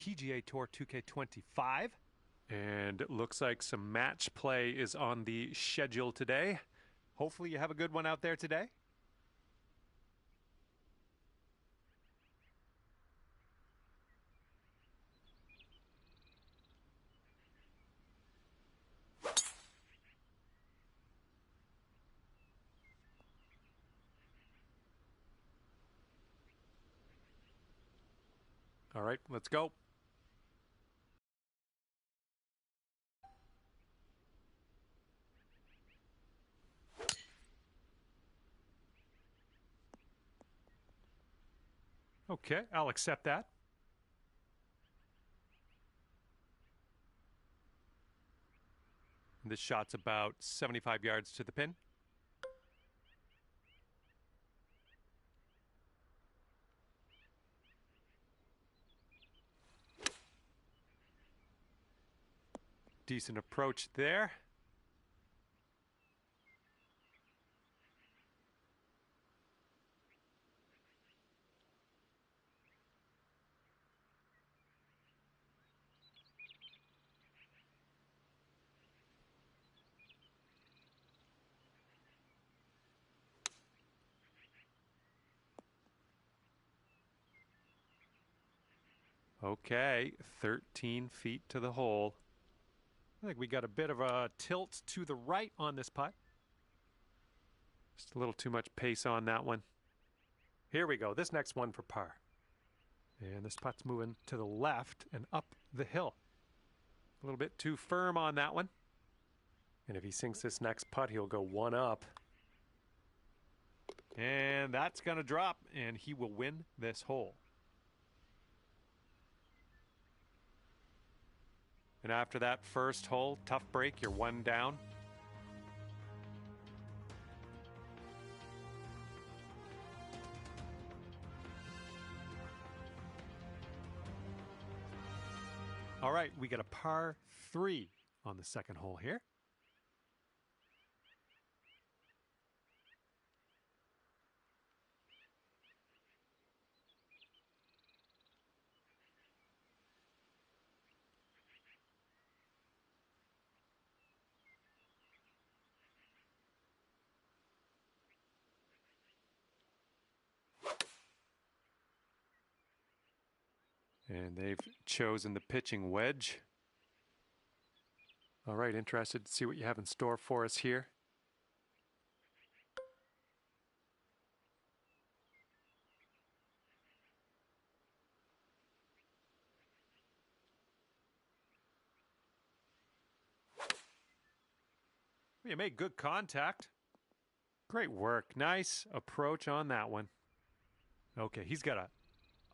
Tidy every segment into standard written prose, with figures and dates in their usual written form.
PGA Tour 2K25. And it looks like some match play is on the schedule today. Hopefully you have a good one out there today. All right, let's go. Okay, I'll accept that. This shot's about 75 yards to the pin. Decent approach there. Okay, 13 feet to the hole. I think we got a bit of a tilt to the right on this putt. Just a little too much pace on that one. Here we go. This next one for par. And this putt's moving to the left and up the hill. A little bit too firm on that one. And if he sinks this next putt, he'll go one up. And that's going to drop, and he will win this hole. And after that first hole, tough break, you're one down. All right, we got a par 3 on the second hole here. And they've chosen the pitching wedge. All right, interested to see what you have in store for us here. You made good contact. Great work. Nice approach on that one. Okay, he's got a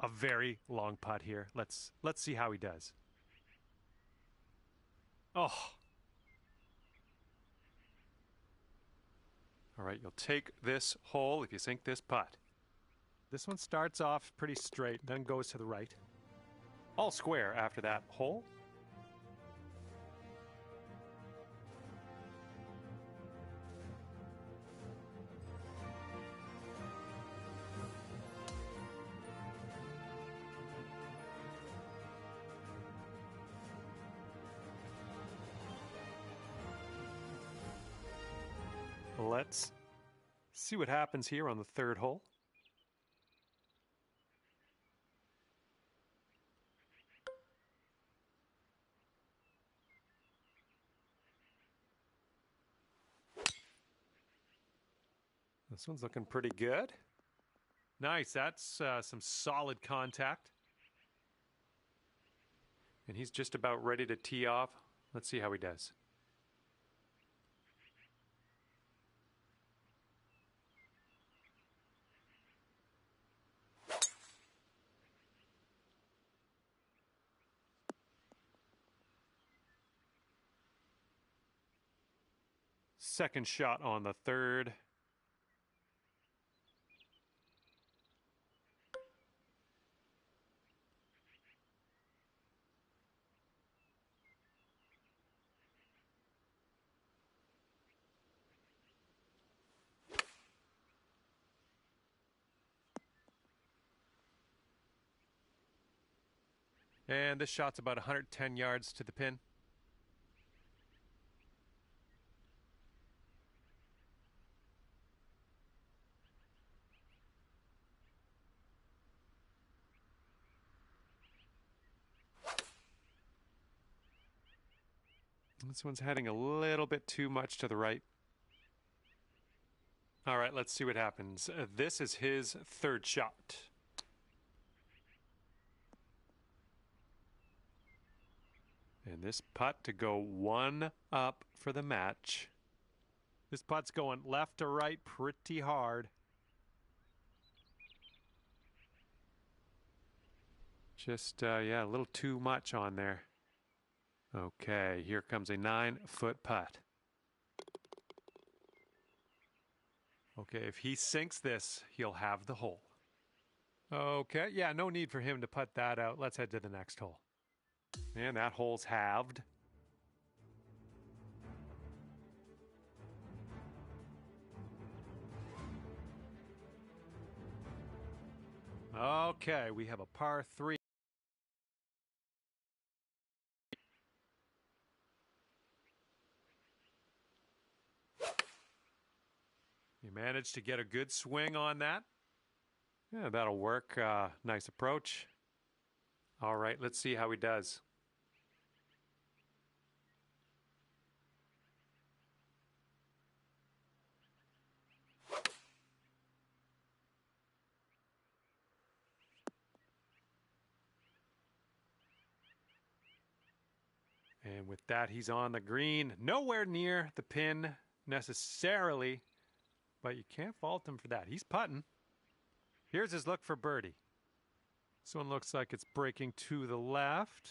very long putt here. Let's see how he does. Oh. All right, you'll take this hole if you sink this putt. This one starts off pretty straight, then goes to the right. All square after that hole. Let's see what happens here on the third hole. This one's looking pretty good. Nice, that's some solid contact. And he's just about ready to tee off. Let's see how he does. Second shot on the third. And this shot's about 110 yards to the pin. This one's heading a little bit too much to the right. All right, let's see what happens. This is his third shot. And this putt to go one up for the match. This putt's going left to right pretty hard. Just, yeah, a little too much on there. Okay, here comes a 9-foot putt. Okay, if he sinks this, he'll have the hole. Okay, yeah, no need for him to putt that out. Let's head to the next hole. And that hole's halved. Okay, we have a par 3. He managed to get a good swing on that. Yeah, that'll work. Nice approach. All right, let's see how he does. And with that, he's on the green. Nowhere near the pin necessarily, but you can't fault him for that. He's putting. Here's his look for birdie. This one looks like it's breaking to the left.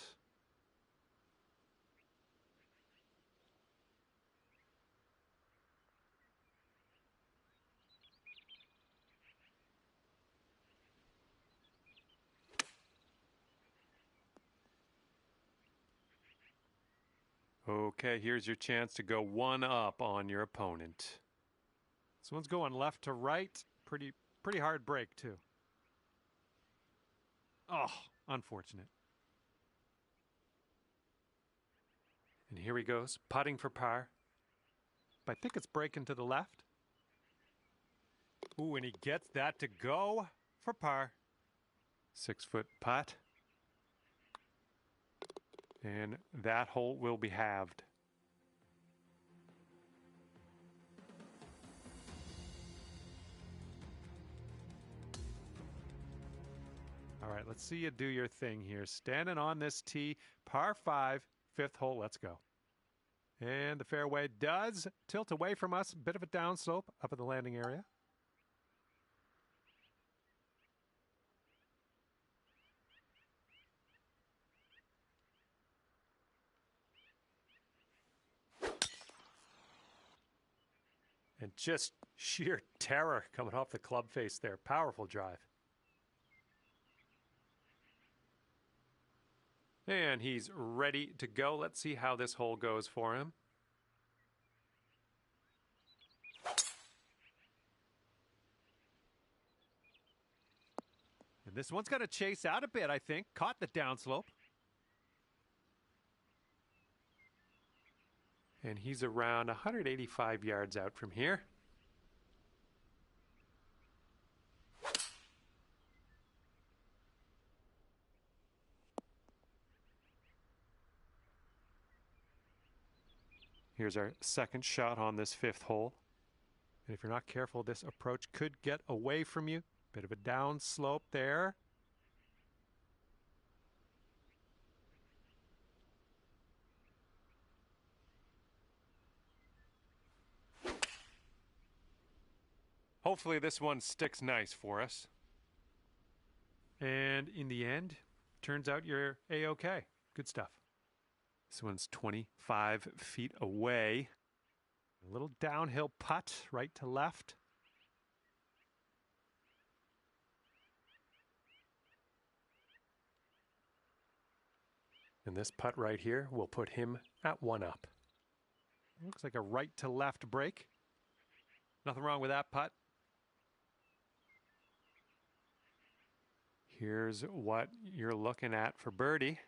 Okay, here's your chance to go one up on your opponent. This one's going left to right. Pretty hard break, too. Oh, unfortunate. And here he goes, putting for par. I think it's breaking to the left. Ooh, and he gets that to go for par. 6-foot putt. And that hole will be halved. All right, let's see you do your thing here. Standing on this tee, par 5, 5th hole, let's go. And the fairway does tilt away from us, a bit of a downslope up at the landing area. And just sheer terror coming off the club face there. Powerful drive. And he's ready to go. Let's see how this hole goes for him. And this one's going to chase out a bit, I think. Caught the downslope. And he's around 185 yards out from here. Here's our second shot on this 5th hole. And if you're not careful, this approach could get away from you. Bit of a down slope there. Hopefully this one sticks nice for us. And in the end, turns out you're A-okay. Good stuff. This one's 25 feet away. A little downhill putt, right to left. And this putt right here will put him at 1 up. Looks like a right to left break. Nothing wrong with that putt. Here's what you're looking at for birdie.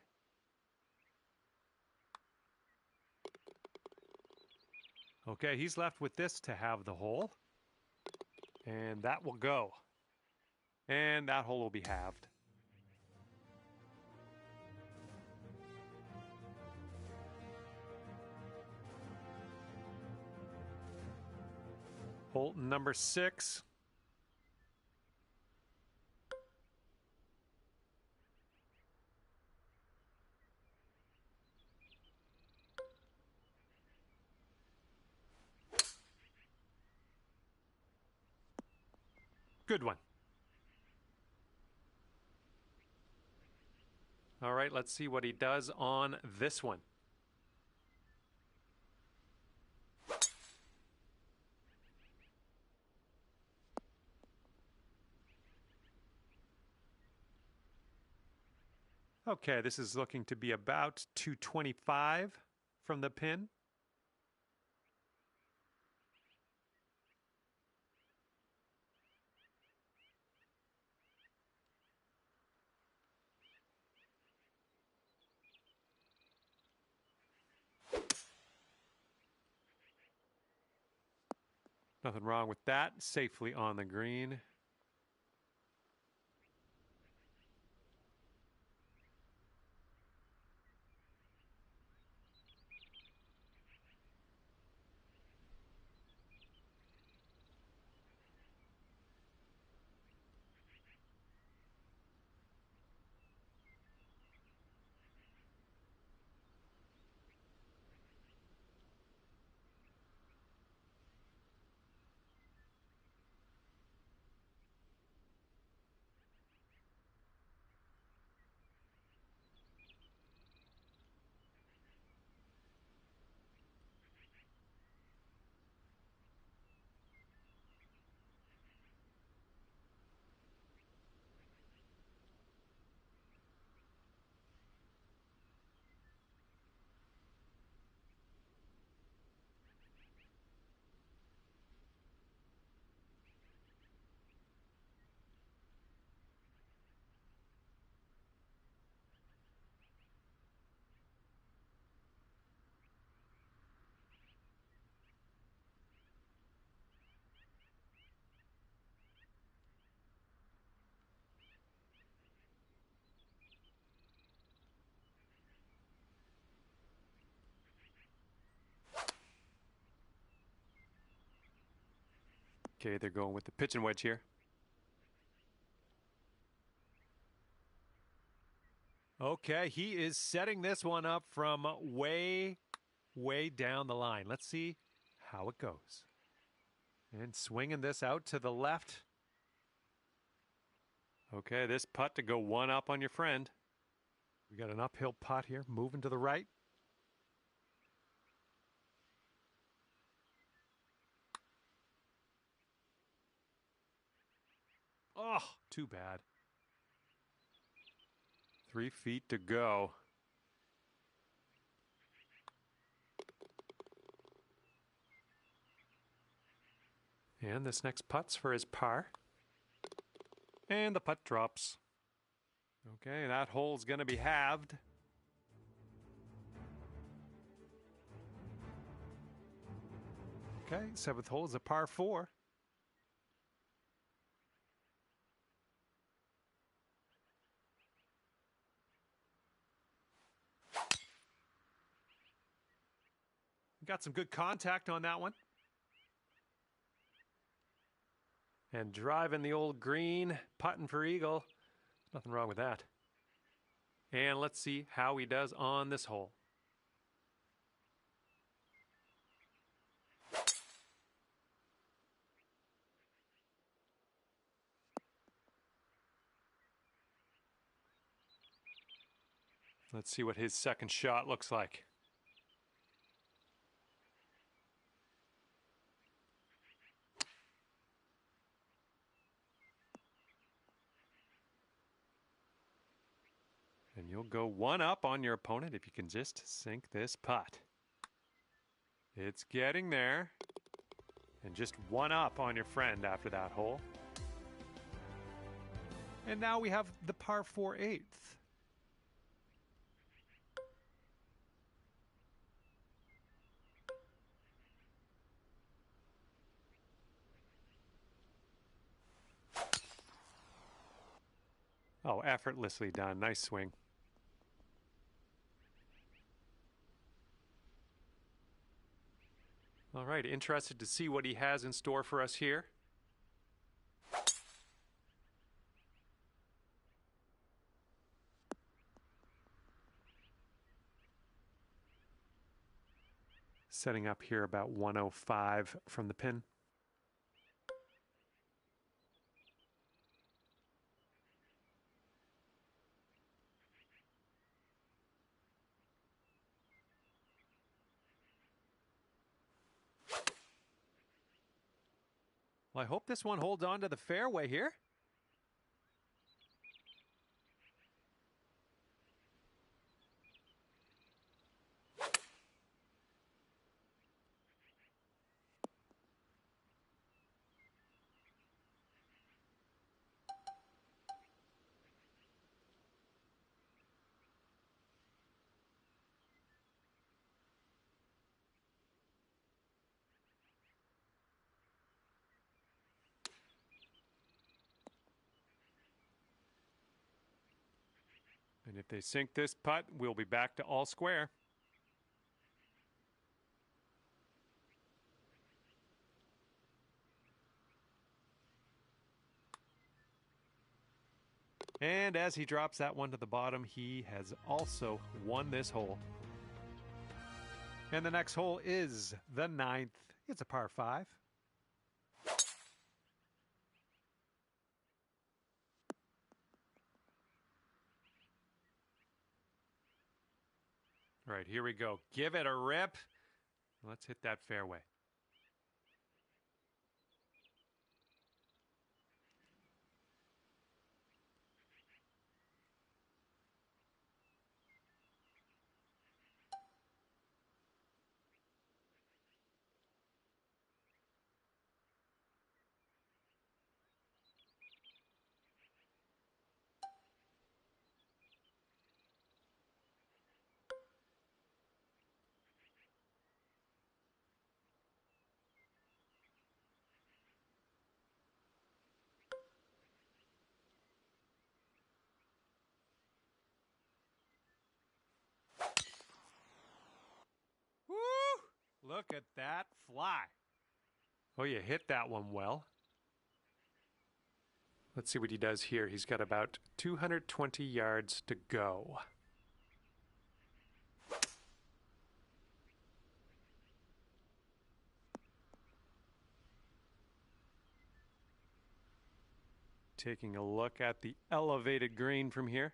Okay, he's left with this to have the hole. And that will go. And that hole will be halved. Hole number 6. Good one. All right, let's see what he does on this one. Okay, this is looking to be about 225 from the pin. Nothing wrong with that. Safely on the green. Okay, they're going with the pitching wedge here. Okay, he is setting this one up from way down the line. Let's see how it goes. And swinging this out to the left. Okay, this putt to go one up on your friend. We got an uphill putt here, moving to the right. Oh, too bad. 3 feet to go. And this next putt's for his par. And the putt drops. Okay, that hole's going to be halved. Okay, 7th hole is a par 4. Got some good contact on that one. And driving the old green, putting for eagle. Nothing wrong with that. And let's see how he does on this hole. Let's see what his second shot looks like. And you'll go one up on your opponent if you can just sink this putt. It's getting there. And just one up on your friend after that hole. And now we have the par 4 8th. Oh, effortlessly done. Nice swing. All right, interested to see what he has in store for us here. Setting up here about 105 from the pin. Well, I hope this one holds on to the fairway here. And if they sink this putt, we'll be back to all square. And as he drops that one to the bottom, he has also won this hole. And the next hole is the 9th. It's a par 5. All right, here we go. Give it a rip. Let's hit that fairway. Woo! Look at that fly. Oh, you hit that one well. Let's see what he does here. He's got about 220 yards to go. Taking a look at the elevated green from here.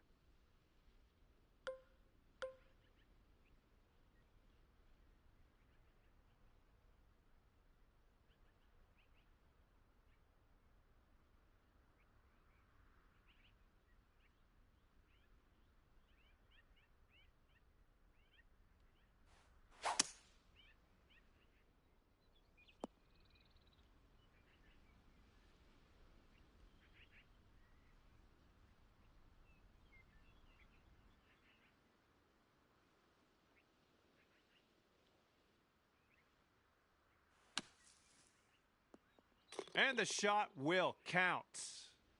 And the shot will count.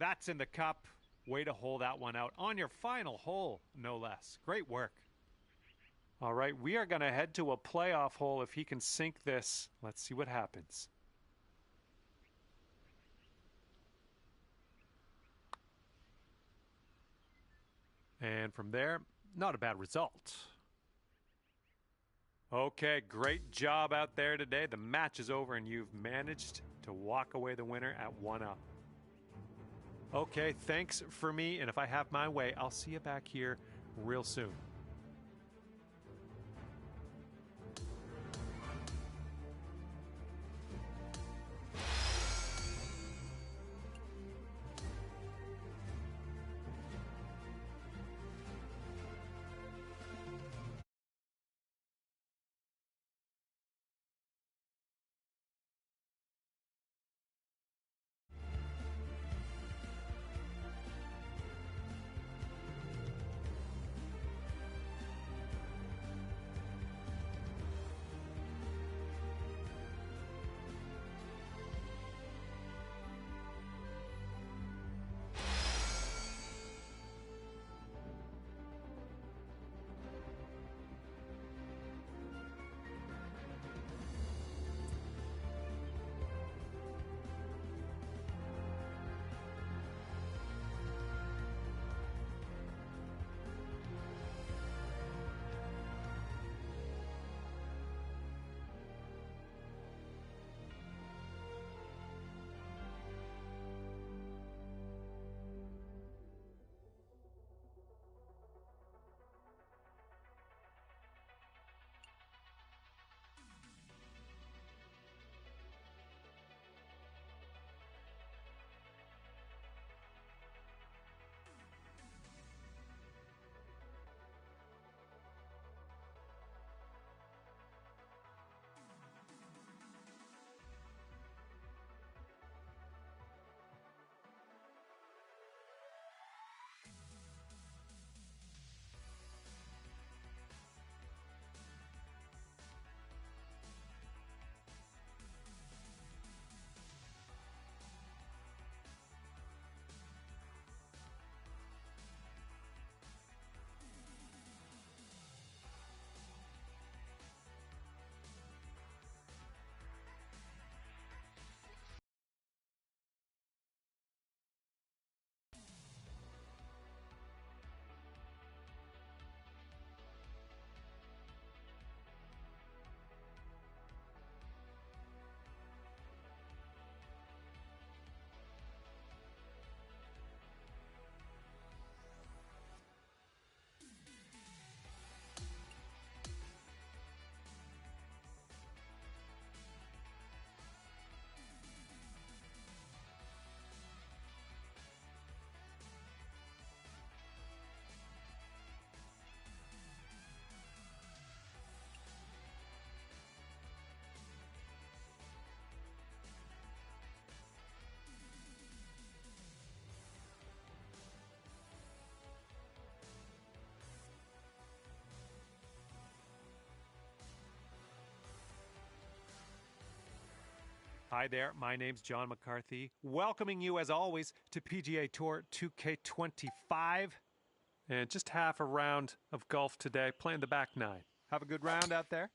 That's in the cup. Way to hole that one out on your final hole, no less. Great work. All right, we are going to head to a playoff hole. If he can sink this, let's see what happens. And from there, not a bad result. Okay, great job out there today. The match is over and you've managed to walk away the winner at 1-up. Okay, thanks for me, and if I have my way, I'll see you back here real soon. Hi there, my name's John McCarthy, welcoming you as always to PGA Tour 2K25. And just half a round of golf today, playing the back nine. Have a good round out there.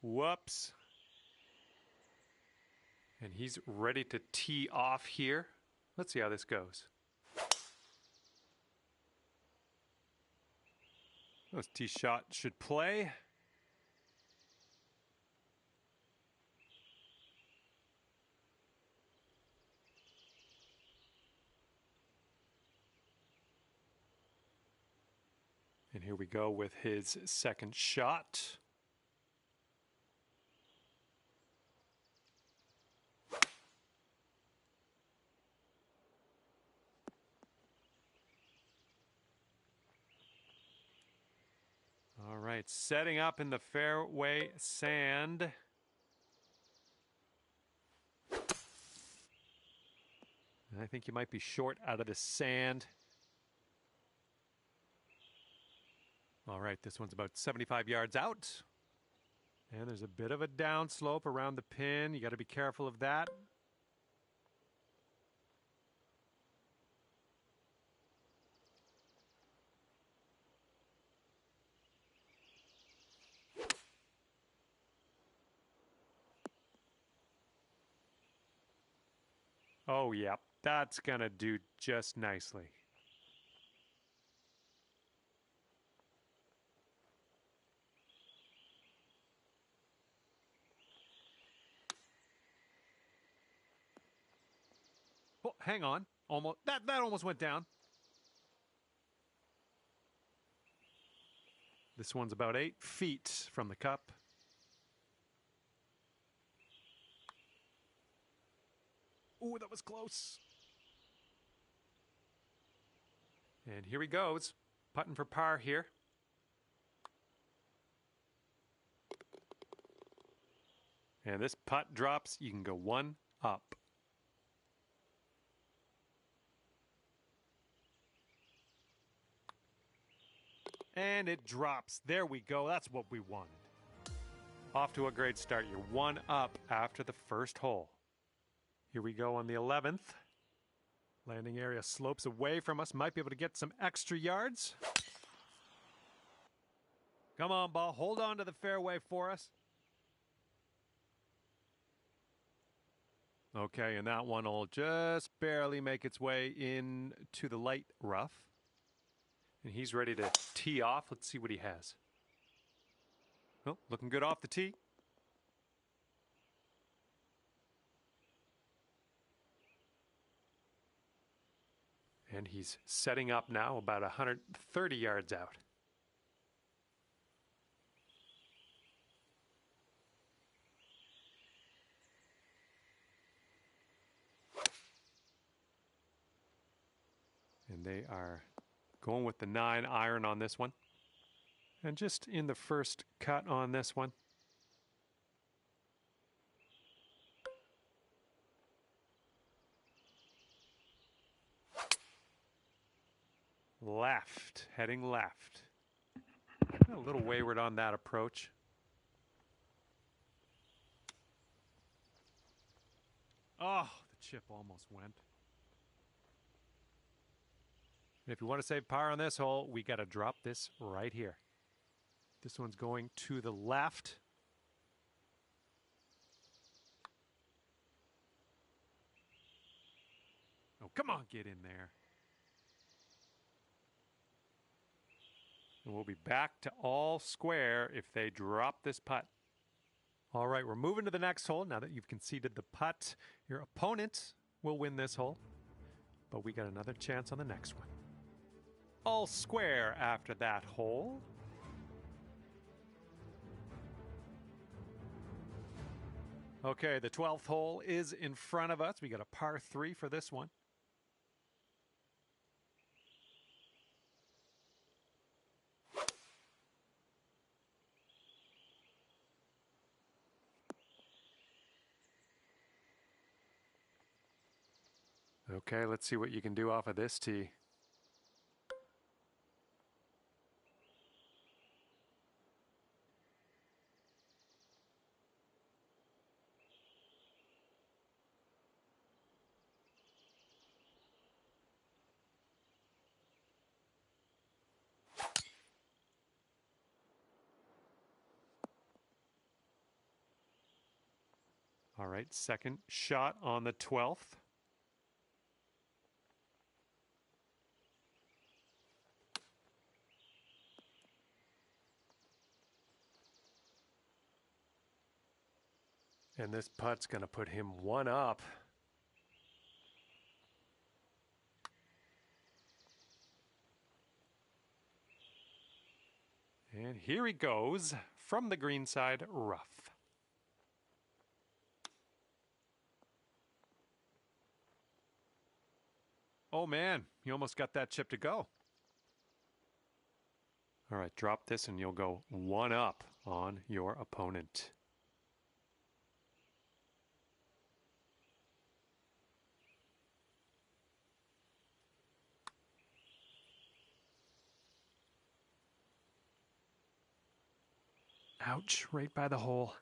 Whoops. And he's ready to tee off here. Let's see how this goes. This tee shot should play. And here we go with his second shot. All right, setting up in the fairway sand. I think you might be short out of the sand. All right, this one's about 75 yards out. And there's a bit of a downslope around the pin. You got to be careful of that. Oh, yeah, that's going to do just nicely. Oh, hang on. Almost that almost went down. This one's about 8 feet from the cup. Ooh, that was close. And here he goes, putting for par here. And this putt drops, you can go one up. And it drops. There we go. That's what we wanted. Off to a great start. You're one up after the first hole. Here we go on the 11th. Landing area slopes away from us. Might be able to get some extra yards. Come on, ball. Hold on to the fairway for us. Okay, and that one will just barely make its way into the light rough. And he's ready to tee off. Let's see what he has. Oh, looking good off the tee. And he's setting up now about 130 yards out. And they are going with the 9-iron on this one. And just in the first cut on this one. Left, heading left. A little wayward on that approach. Oh, the chip almost went. And if you want to save par on this hole, we got to drop this right here. This one's going to the left. Oh, come on, get in there. And we'll be back to all square if they drop this putt. All right, we're moving to the next hole. Now that you've conceded the putt, your opponent will win this hole. But we got another chance on the next one. All square after that hole. Okay, the 12th hole is in front of us. We got a par 3 for this one. Okay, let's see what you can do off of this tee. All right, second shot on the 12th. And this putt's going to put him one up. And here he goes from the green side, rough. Oh man, you almost got that chip to go. All right, drop this and you'll go one up on your opponent. Ouch, right by the hole.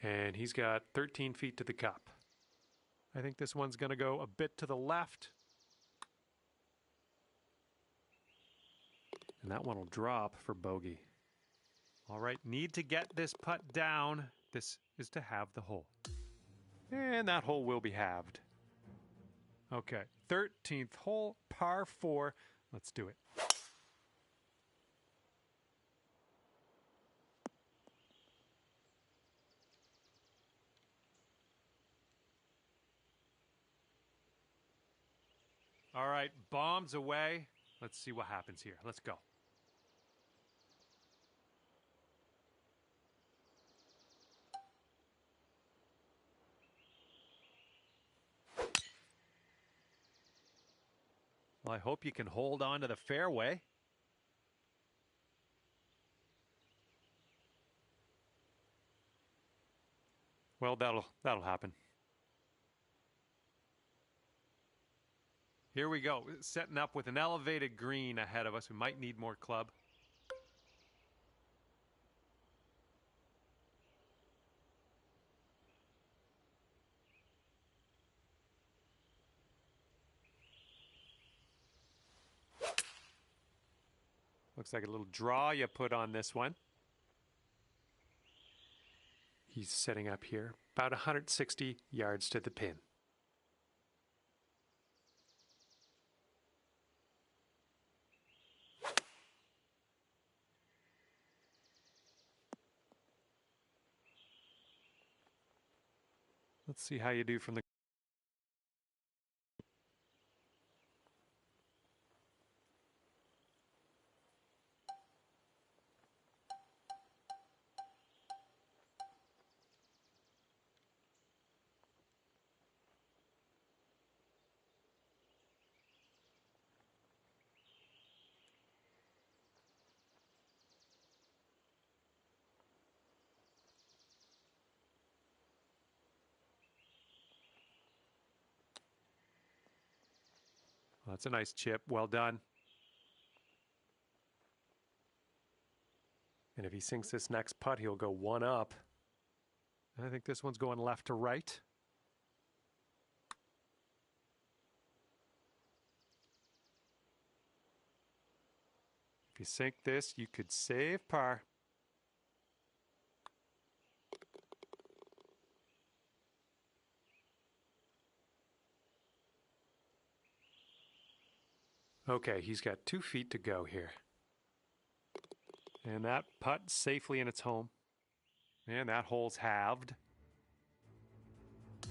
And he's got 13 feet to the cup. I think this one's going to go a bit to the left. And that one will drop for bogey. All right, need to get this putt down. This is to have the hole. And that hole will be halved. Okay, 13th hole, par 4. Let's do it. All right, bombs away. Let's see what happens here. Let's go. Well, I hope you can hold on to the fairway. Well, that'll happen. Here we go, setting up with an elevated green ahead of us. We might need more club. Looks like a little draw you put on this one. He's setting up here, about 160 yards to the pin. Let's see how you do from the... Well, that's a nice chip. Well done. And if he sinks this next putt, he'll go one up. I think this one's going left to right. If you sink this, you could save par. Okay, he's got 2 feet to go here. And that putt safely in its home. And that hole's halved. All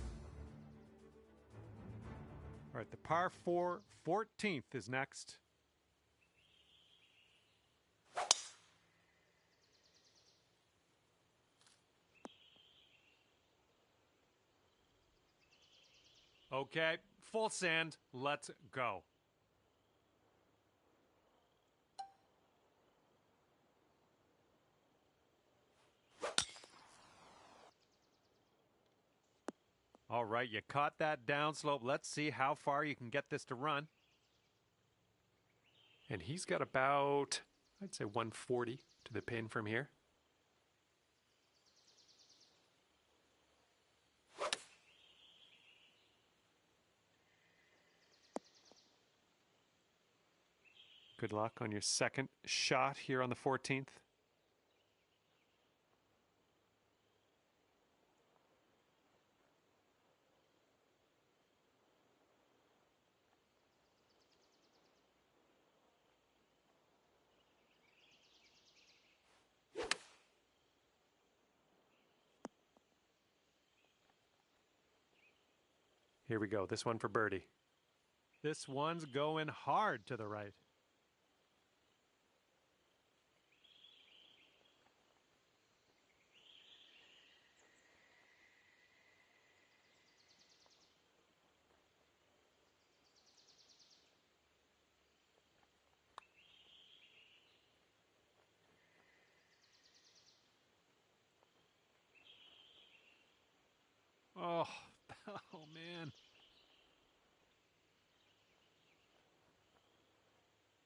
right, the par 4 14th is next. Okay, full sand. Let's go. All right, you caught that downslope. Let's see how far you can get this to run. And he's got about, I'd say 140 to the pin from here. Good luck on your second shot here on the 14th. Here we go. This one for birdie. This one's going hard to the right. Oh, oh man.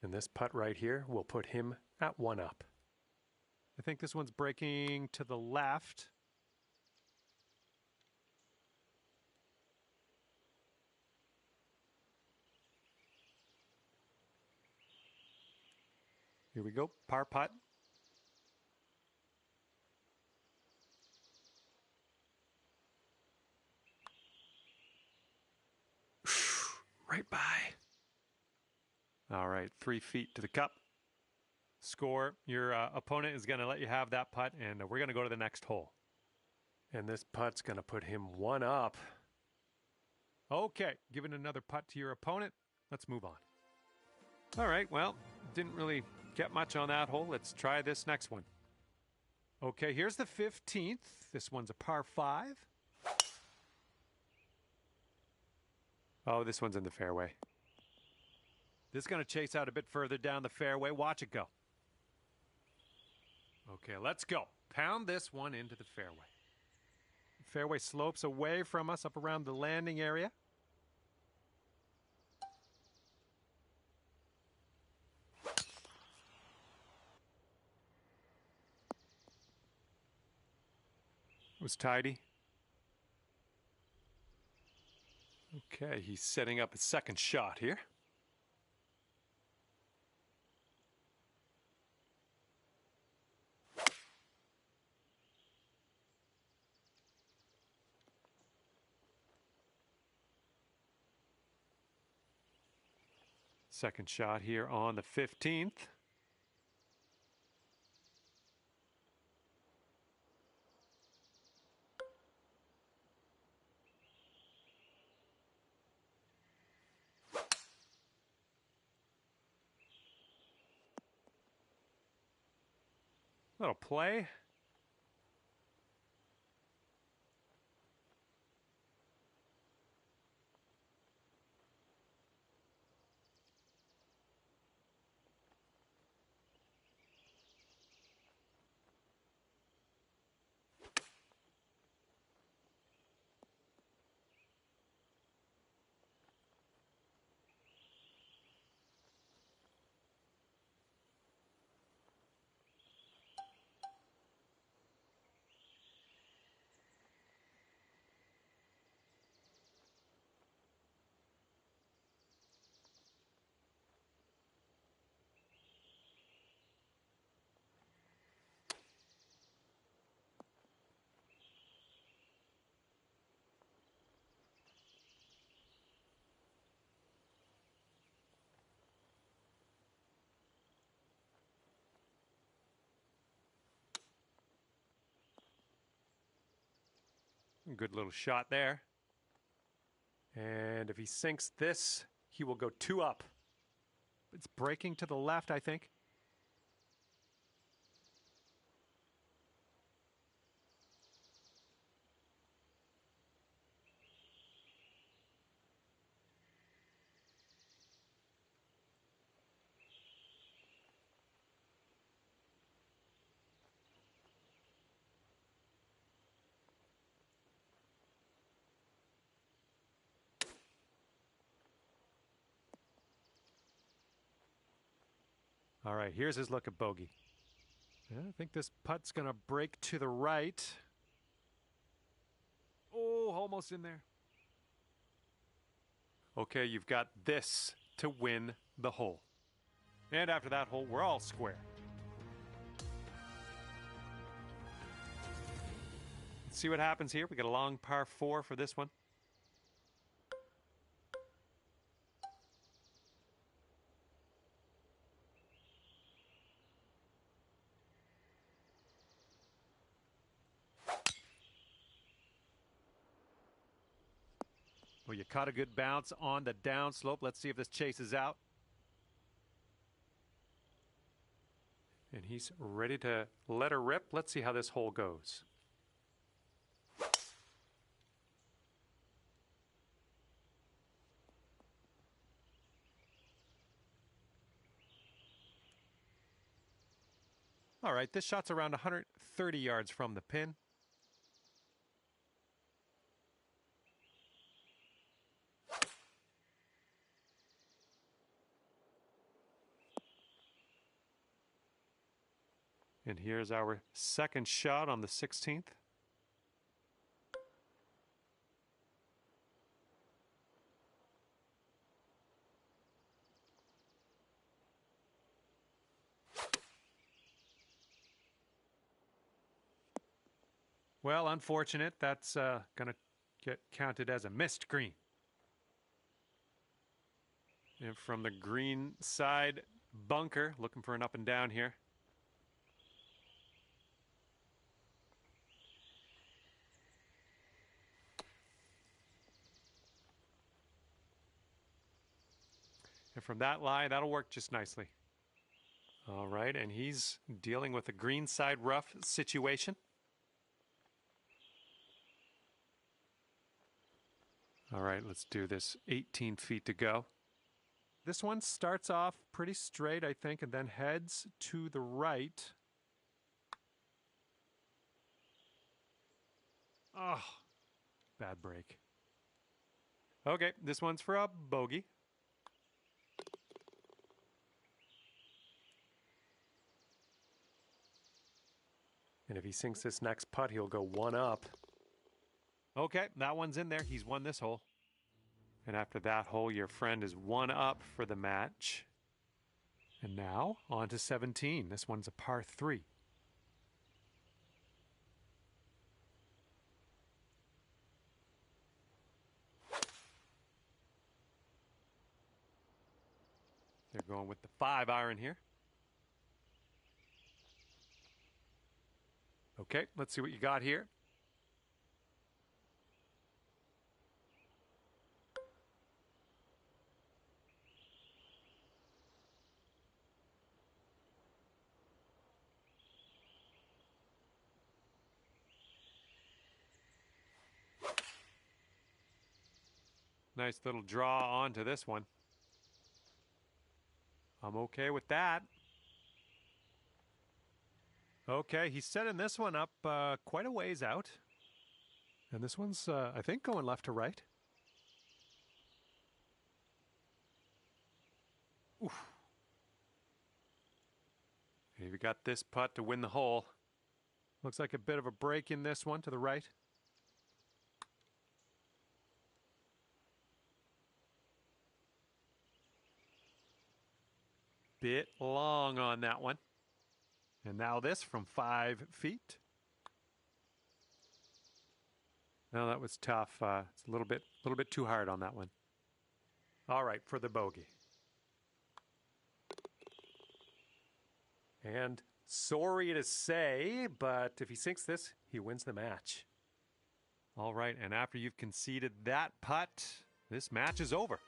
And this putt right here will put him at 1 up. I think this one's breaking to the left. Here we go, par putt. Right by. All right, 3 feet to the cup. Score. Your opponent is going to let you have that putt, and we're going to go to the next hole. And this putt's going to put him 1 up. Okay, giving another putt to your opponent. Let's move on. All right, well, didn't really get much on that hole. Let's try this next one. Okay, here's the 15th. This one's a par 5. Oh, this one's in the fairway. This is going to chase out a bit further down the fairway. Watch it go. Okay, let's go. Pound this one into the fairway. Fairway slopes away from us up around the landing area. It was tidy. Okay, he's setting up his second shot here. Second shot here on the 15th. Little play. Good little shot there. And if he sinks this, he will go 2 up. It's breaking to the left, I think. All right, here's his look at bogey. Yeah, I think this putt's going to break to the right. Oh, almost in there. Okay, you've got this to win the hole. And after that hole, we're all square. Let's see what happens here. We got a long par 4 for this one. Well, you caught a good bounce on the downslope. Let's see if this chases out. And he's ready to let her rip. Let's see how this hole goes. All right, this shot's around 130 yards from the pin. And here's our second shot on the 16th. Well, unfortunate. That's going to get counted as a missed green. And from the green side bunker, looking for an up and down here. And from that lie, that'll work just nicely. All right, and he's dealing with a green side rough situation. All right, let's do this. 18 feet to go. This one starts off pretty straight, I think, and then heads to the right. Oh, bad break. Okay, this one's for a bogey. And if he sinks this next putt, he'll go one up. Okay, that one's in there. He's won this hole. And after that hole, your friend is one up for the match. And now, on to 17. This one's a par 3. They're going with the 5-iron here. Okay, let's see what you got here. Nice little draw onto this one. I'm okay with that. Okay, he's setting this one up quite a ways out. And this one's, I think, going left to right. Oof. You've got this putt to win the hole. Looks like a bit of a break in this one to the right. Bit long on that one. And now this from 5 feet. No, that was tough. It's a little bit too hard on that one. All right, for the bogey. And sorry to say, but if he sinks this, he wins the match. All right, and after you've conceded that putt, this match is over.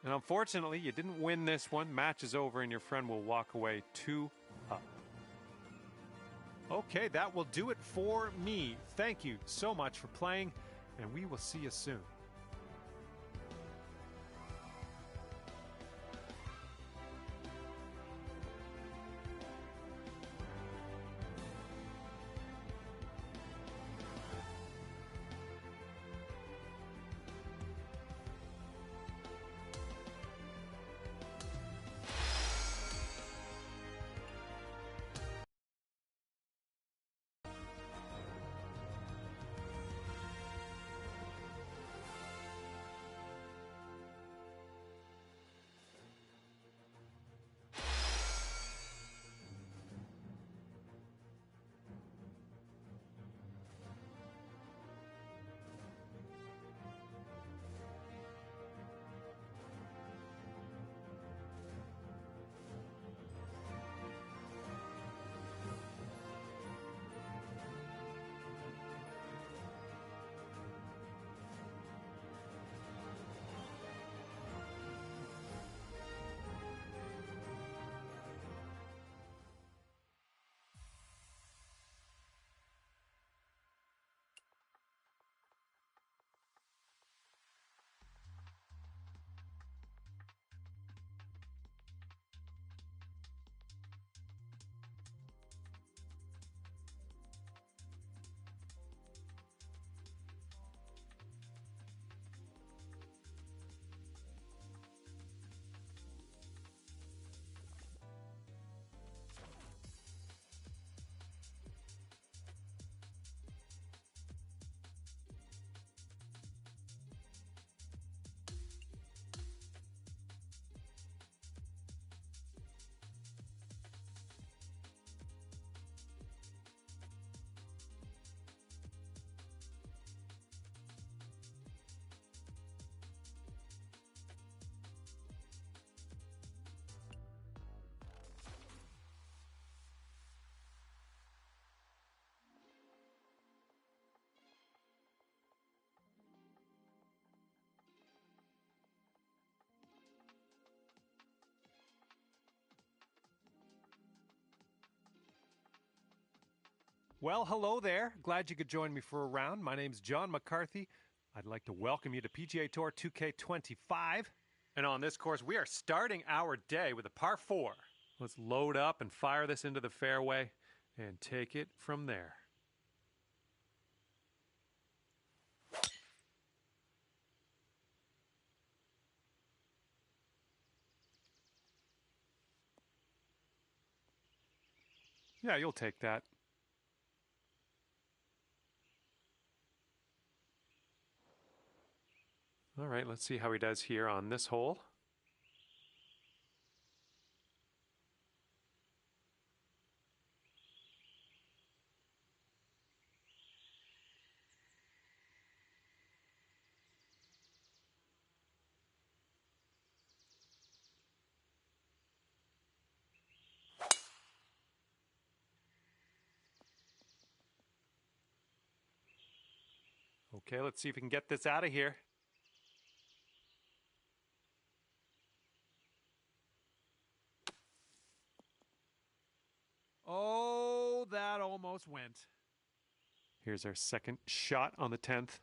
And unfortunately, you didn't win this one. Match is over, and your friend will walk away 2 up. Okay, that will do it for me. Thank you so much for playing, and we will see you soon. Well, hello there. Glad you could join me for a round. My name's John McCarthy. I'd like to welcome you to PGA Tour 2K25. And on this course, we are starting our day with a par 4. Let's load up and fire this into the fairway and take it from there. Yeah, you'll take that. All right, let's see how he does here on this hole. Okay, let's see if we can get this out of here. Oh, that almost went. Here's our second shot on the 10th.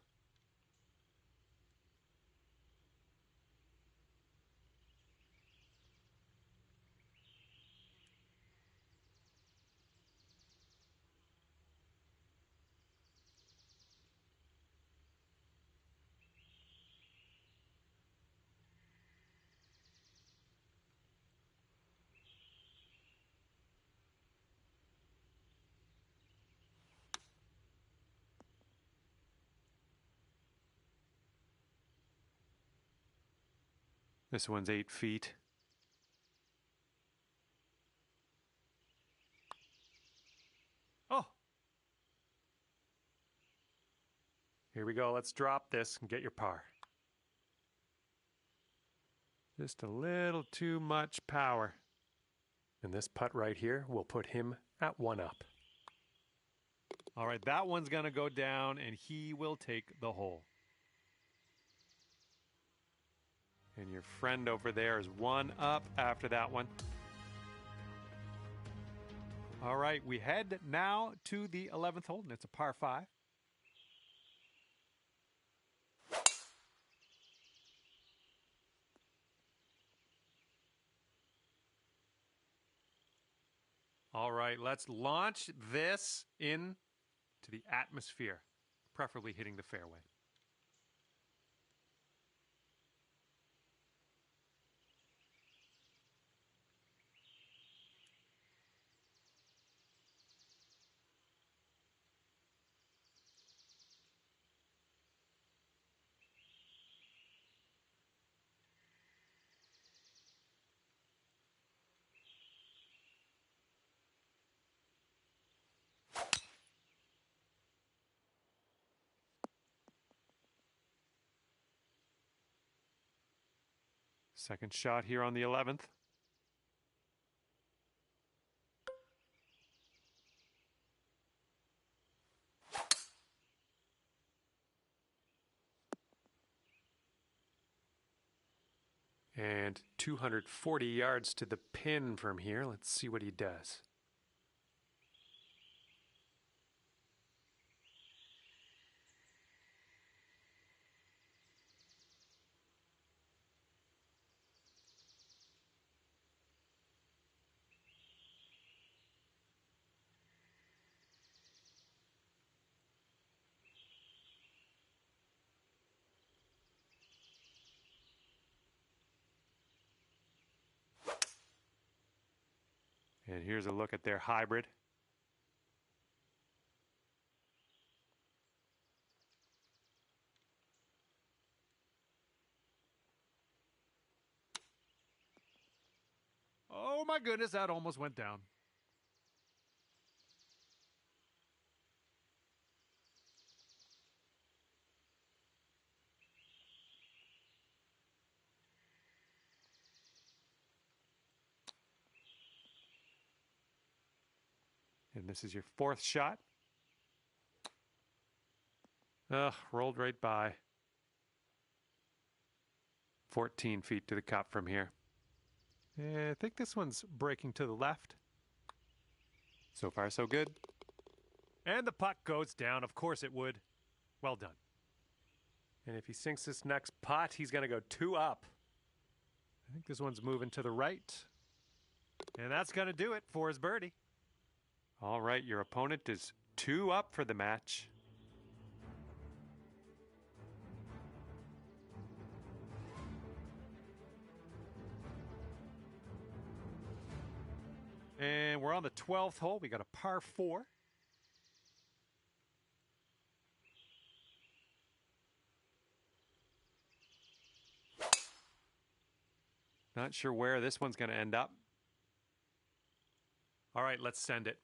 This one's 8 feet. Oh! Here we go. Let's drop this and get your par. Just a little too much power. And this putt right here will put him at 1 up. All right, that one's going to go down, and he will take the hole. And your friend over there is 1 up after that one. All right, we head now to the 11th hole, and it's a par 5. All right, let's launch this into the atmosphere, preferably hitting the fairway. Second shot here on the 11th. And 240 yards to the pin from here. Let's see what he does. And here's a look at their hybrid. Oh my goodness, that almost went down. And this is your 4th shot. Ugh, rolled right by. 14 feet to the cup from here. I think this one's breaking to the left. So far, so good. And the putt goes down. Of course it would. Well done. And if he sinks this next putt, he's going to go 2 up. I think this one's moving to the right. And that's going to do it for his birdie. All right, your opponent is 2 up for the match. And we're on the 12th hole. We got a par 4. Not sure where this one's going to end up. All right, let's send it.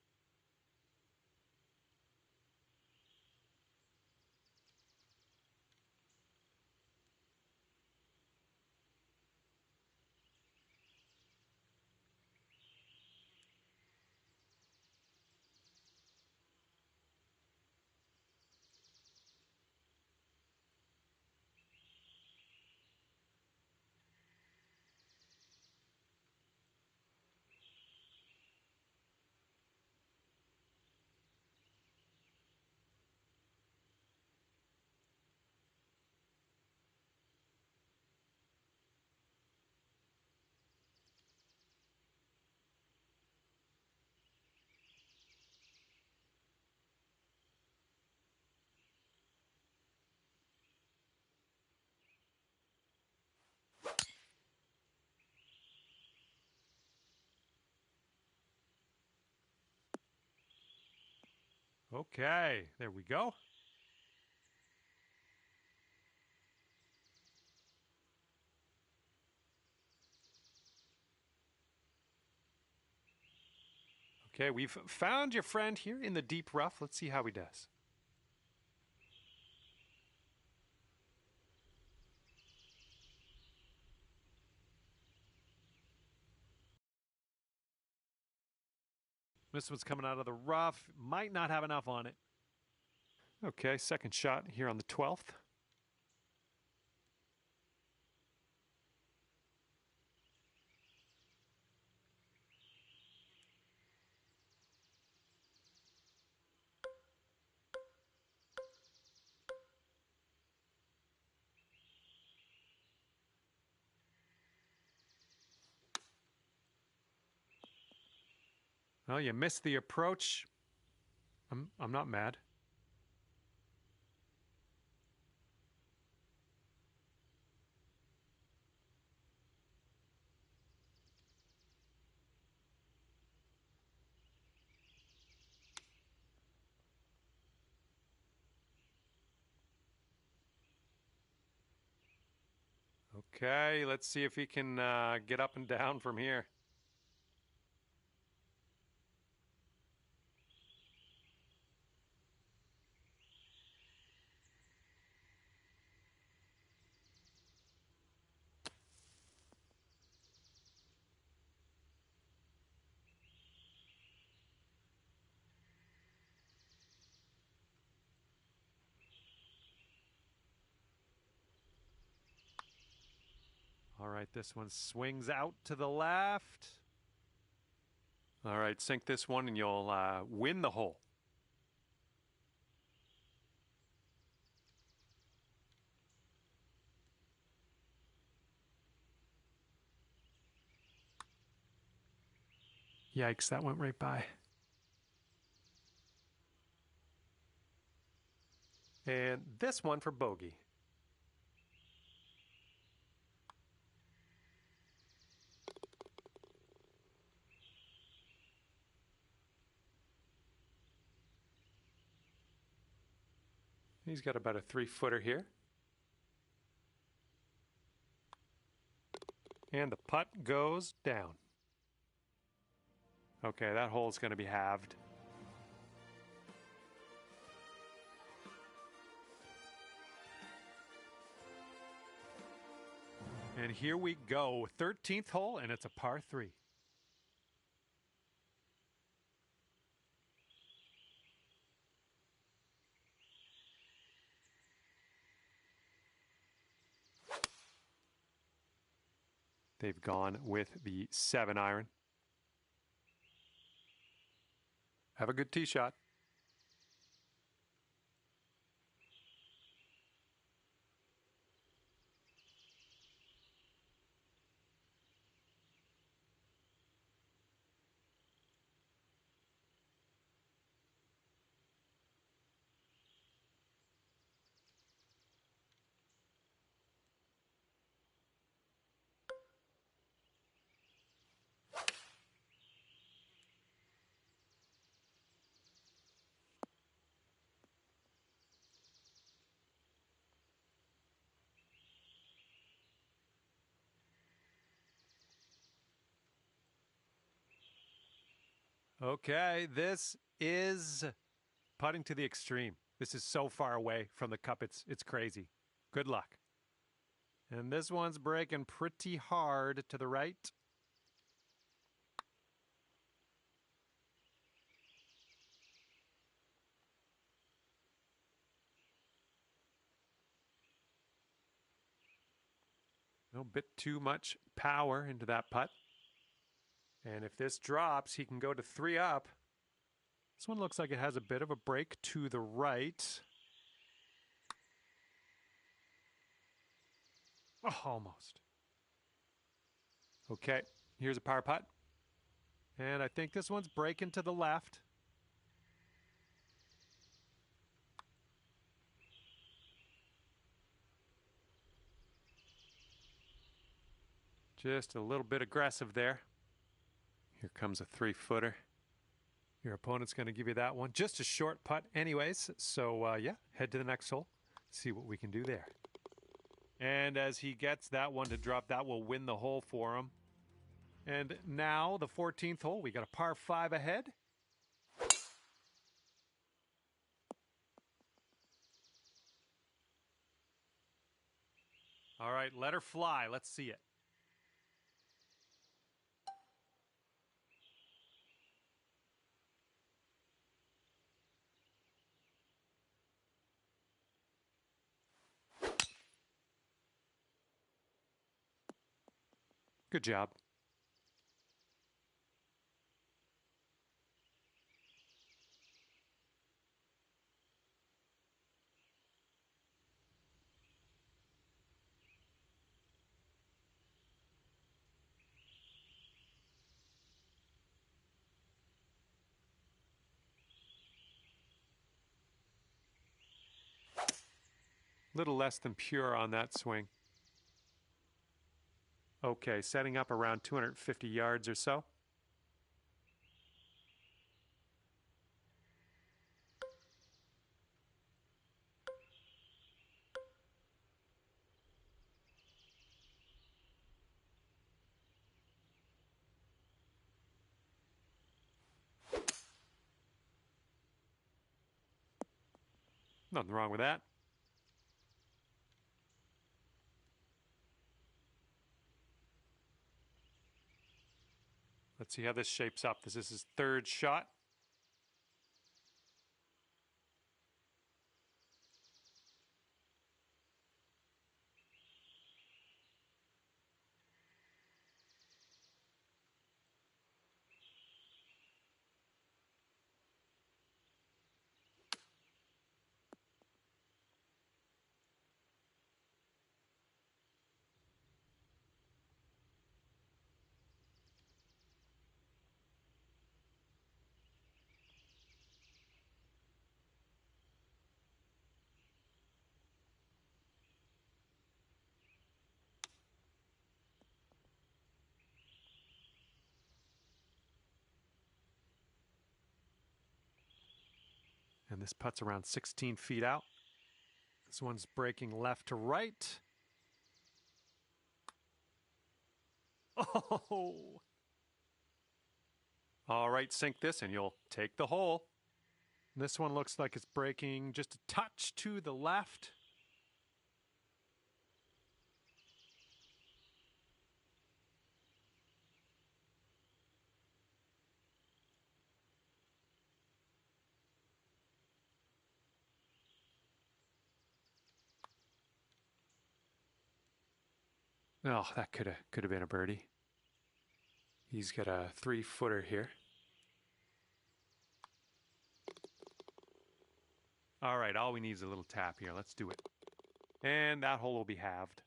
Okay, there we go. Okay, we've found your friend here in the deep rough. Let's see how he does. This one's coming out of the rough. Might not have enough on it. Okay, second shot here on the 12th. Well, you missed the approach. I'm not mad. Okay, let's see if he can get up and down from here. All right, this one swings out to the left. All right, sink this one and you'll win the hole. Yikes, that went right by. And this one for bogey. He's got about a 3-footer here. And the putt goes down. Okay, that hole's going to be halved. And here we go, 13th hole, and it's a par 3. They've gone with the 7-iron. Have a good tee shot. Okay, this is putting to the extreme. This is so far away from the cup, it's crazy. Good luck. And this one's breaking pretty hard to the right. A bit too much power into that putt. And if this drops, he can go to 3 up. This one looks like it has a bit of a break to the right. Oh, almost. Okay, here's a par putt. And I think this one's breaking to the left. Just a little bit aggressive there. Here comes a 3-footer. Your opponent's going to give you that one. Just a short putt anyways. So, yeah, head to the next hole. See what we can do there. And as he gets that one to drop, that will win the hole for him. And now the 14th hole. We got a par 5 ahead. All right, let her fly. Let's see it. Good job. Little less than pure on that swing. Okay, setting up around 250 yards or so. Nothing wrong with that. Let's see how this shapes up. This is his 3rd shot. And this putt's around 16 feet out. This one's breaking left to right. Oh! All right, sink this and you'll take the hole. This one looks like it's breaking just a touch to the left. Oh, that could have been a birdie. He's got a 3-footer here. All right, all we need is a little tap here. Let's do it. And that hole will be halved.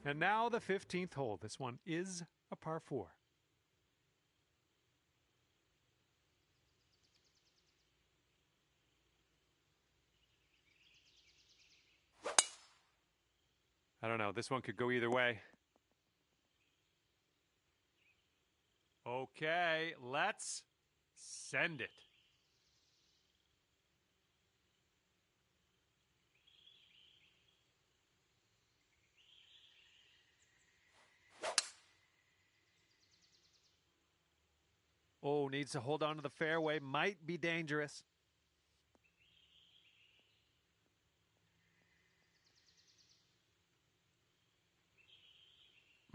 And now the 15th hole. This one is a par 4. I don't know. This one could go either way. Okay, let's send it. Oh, needs to hold on to the fairway. Might be dangerous.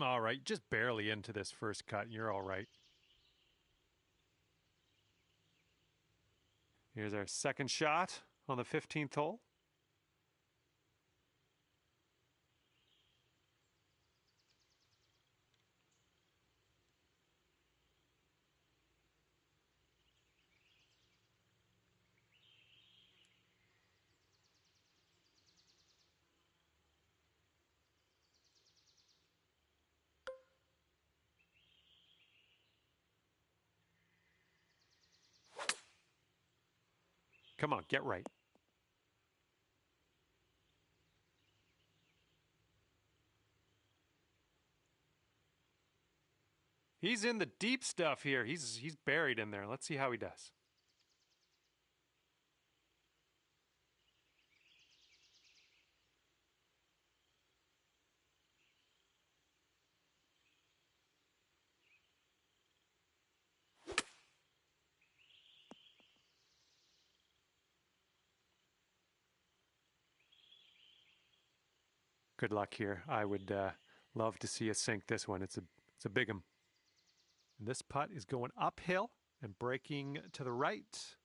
All right, just barely into this first cut. You're all right. Here's our second shot on the 15th hole. Come on, get right. He's in the deep stuff here. He's buried in there. Let's see how he does. Good luck here. I would love to see us sink this one. It's a big 'em. And this putt is going uphill and breaking to the right.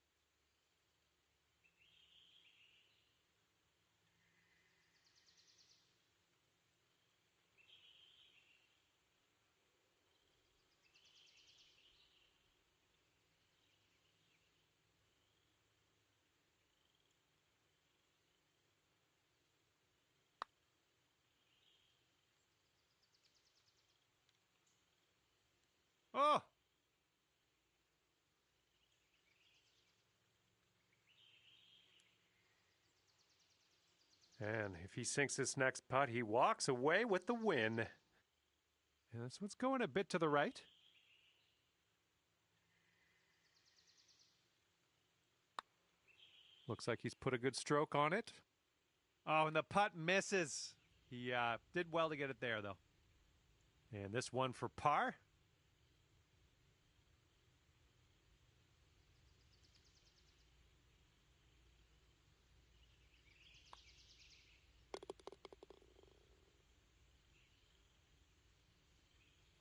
Oh! And if he sinks this next putt, he walks away with the win. And this one's going a bit to the right. Looks like he's put a good stroke on it. Oh, and the putt misses. He did well to get it there, though. And this one for par.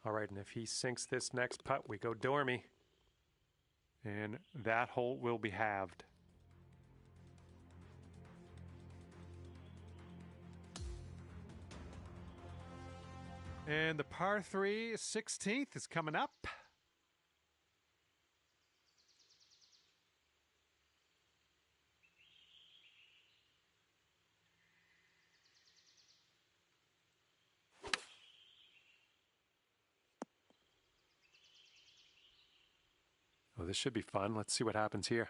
All right, and if he sinks this next putt, we go Dormy. And that hole will be halved. And the par 3 16th is coming up. Oh, this should be fun. Let's see what happens here.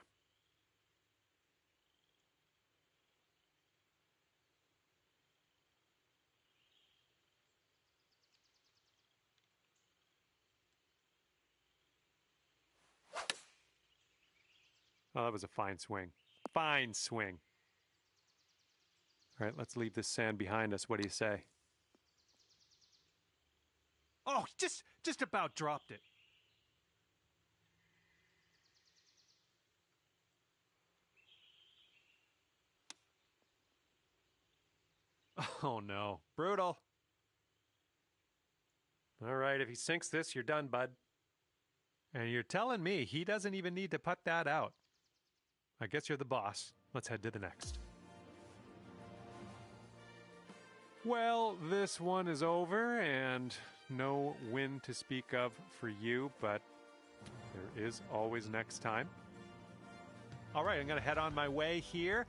Oh, that was a fine swing. Fine swing. All right, let's leave this sand behind us. What do you say? Oh, just about dropped it. Oh, no. Brutal. All right, if he sinks this, you're done, bud. And you're telling me he doesn't even need to putt that out. I guess you're the boss. Let's head to the next. Well, this one is over, and no win to speak of for you, but there is always next time. All right, I'm going to head on my way here.